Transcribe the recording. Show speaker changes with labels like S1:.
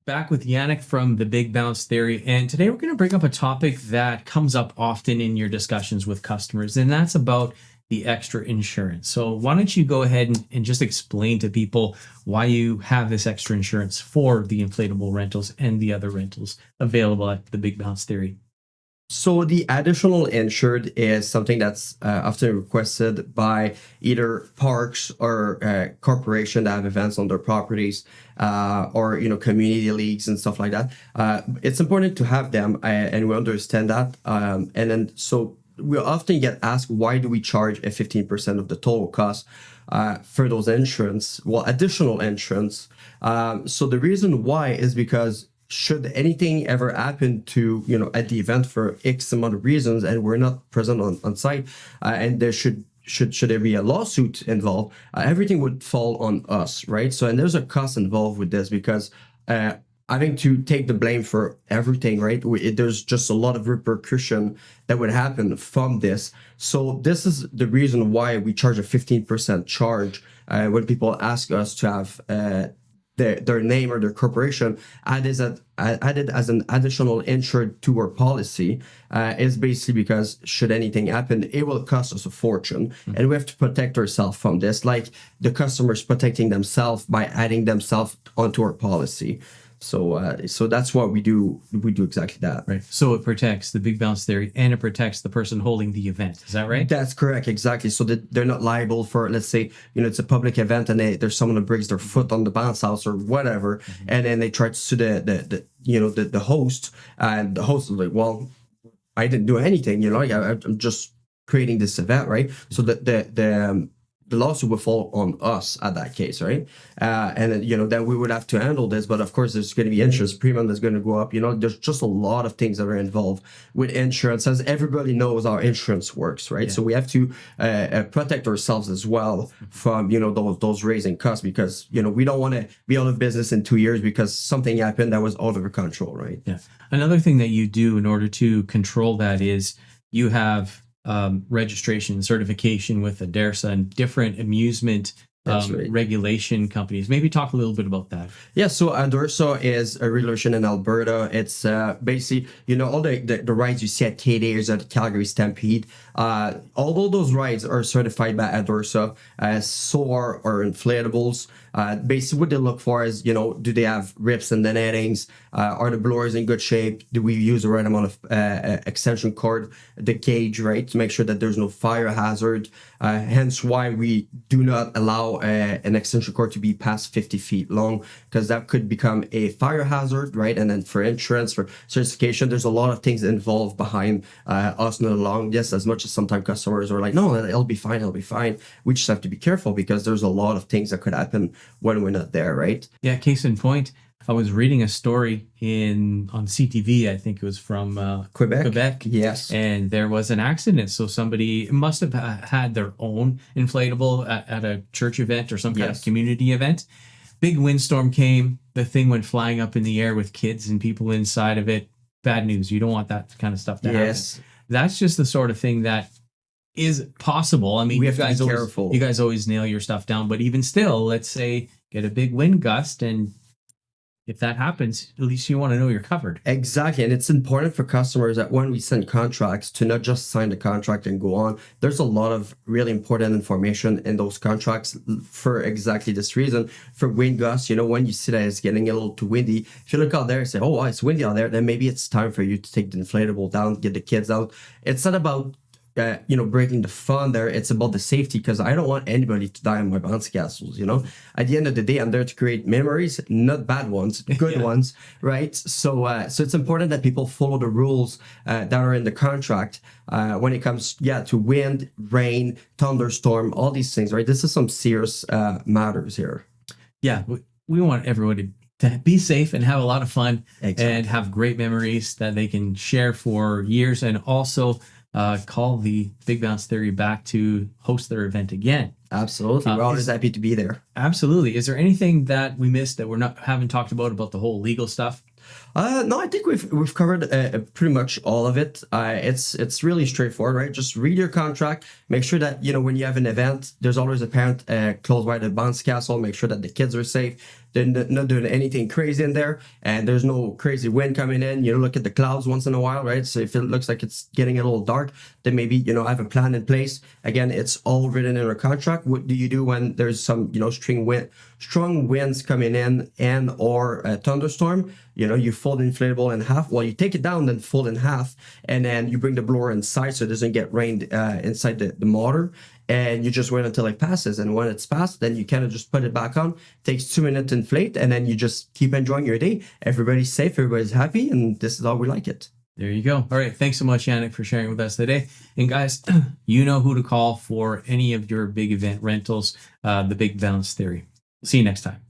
S1: Back with Yanick from the Big Bounce Theory. And today we're going to bring up a topic that comes up often in your discussions with customers, and that's about the extra insurance. So why don't you go ahead and just explain to people why you have this extra insurance for the inflatable rentals and the other rentals available at the Big Bounce Theory.
S2: So the additional insured is something that's often requested by either parks or corporations that have events on their properties, or community leagues and stuff like that. It's important to have them, and we understand that. And then so we often get asked, why do we charge a 15% of the total cost for those insurance? Well, additional insurance. So the reason why is because should anything ever happen to, at the event for X amount of reasons and we're not present on site, and there should there be a lawsuit involved, everything would fall on us, right? So, and there's a cost involved with this because having to take the blame for everything, right? There's just a lot of repercussion that would happen from this. So this is the reason why we charge a 15% charge when people ask us to have their name or their corporation added as an additional insured to our policy, is basically because should anything happen, it will cost us a fortune, and we have to protect ourselves from this, like the customers protecting themselves by adding themselves onto our policy. So that's what we do. We do exactly that.
S1: Right. So it protects the Big Bounce Theory and it protects the person holding the event. Is that right?
S2: That's correct. Exactly. So that they're not liable for, let's say, it's a public event and there's someone that breaks their foot on the bounce house or whatever, and then they try to sue the host, and the host is like, well, I didn't do anything. I'm just creating this event, right? So the lawsuit would fall on us at that case, right? And then we would have to handle this. But of course, there's going to be insurance premium that's going to go up. There's just a lot of things that are involved with insurance, as everybody knows how insurance works, right? Yeah. So we have to protect ourselves as well from those raising costs, because we don't want to be out of business in 2 years because something happened that was out of our control, right?
S1: Yeah. Another thing that you do in order to control that is you have registration, certification with ADERSA and different amusement regulation companies. Maybe talk a little bit about that.
S2: Yeah, so ADERSA is a regulation in Alberta. It's basically, all the rides you see at K-Days, at Calgary Stampede, although those rides are certified by ADERSA, so are inflatables. Basically what they look for is, do they have rips in the nettings? Are the blowers in good shape? Do we use the right amount of extension cord, the gauge, right, to make sure that there's no fire hazard? Hence why we do not allow an extension cord to be past 50 feet long, because that could become a fire hazard, right? And then for insurance, for certification, there's a lot of things involved behind us not allowing this, as much as sometimes customers are like, no, it'll be fine. We just have to be careful because there's a lot of things that could happen when we're not there, right?
S1: Yeah, case in point, I was reading a story on CTV, I think it was from Quebec.
S2: Yes.
S1: And there was an accident. So somebody must have had their own inflatable at a church event or some kind of community event. Big windstorm came. The thing went flying up in the air with kids and people inside of it. Bad news. You don't want that kind of stuff to happen. That's just the sort of thing that is possible. I mean,
S2: we have to be careful.
S1: You guys always nail your stuff down, but even still, let's say get a big wind gust, and if that happens, at least you want to know you're covered.
S2: Exactly. And it's important for customers that when we send contracts to not just sign the contract and go on. There's a lot of really important information in those contracts for exactly this reason. For wind gusts, when you see that it's getting a little too windy, if you look out there and say, oh, it's windy out there, then maybe it's time for you to take the inflatable down, get the kids out. It's not about breaking the fun there. It's about the safety, because I don't want anybody to die on my bouncy castles. At the end of the day, I'm there to create memories, not bad ones, good ones, right? So it's important that people follow the rules that are in the contract when it comes, to wind, rain, thunderstorm, all these things, right? This is some serious matters here.
S1: Yeah, we want everyone to be safe and have a lot of fun and have great memories that they can share for years, and also call the Big Bounce Theory back to host their event again.
S2: Absolutely. We're always happy to be there.
S1: Absolutely. Is there anything that we missed that haven't talked about the whole legal stuff?
S2: No, I think we've covered pretty much all of it. It's really straightforward, right? Just read your contract. Make sure that when you have an event, there's always a parent close by the bounce castle. Make sure that the kids are safe. They're not doing anything crazy in there, and there's no crazy wind coming in. You look at the clouds once in a while, right? So if it looks like it's getting a little dark, then maybe, have a plan in place. Again, it's all written in a contract. What do you do when there's some, strong winds coming in and or a thunderstorm? You fold the inflatable in half. Well, you take it down, then fold in half, and then you bring the blower inside so it doesn't get rained inside the motor. And you just wait until it passes. And when it's passed, then you kind of just put it back on. It takes 2 minutes to inflate, and then you just keep enjoying your day. Everybody's safe, everybody's happy, and this is how we like it.
S1: There you go. All right. Thanks so much, Yanick, for sharing with us today. And guys, you know who to call for any of your big event rentals, the Big Balance Theory. See you next time.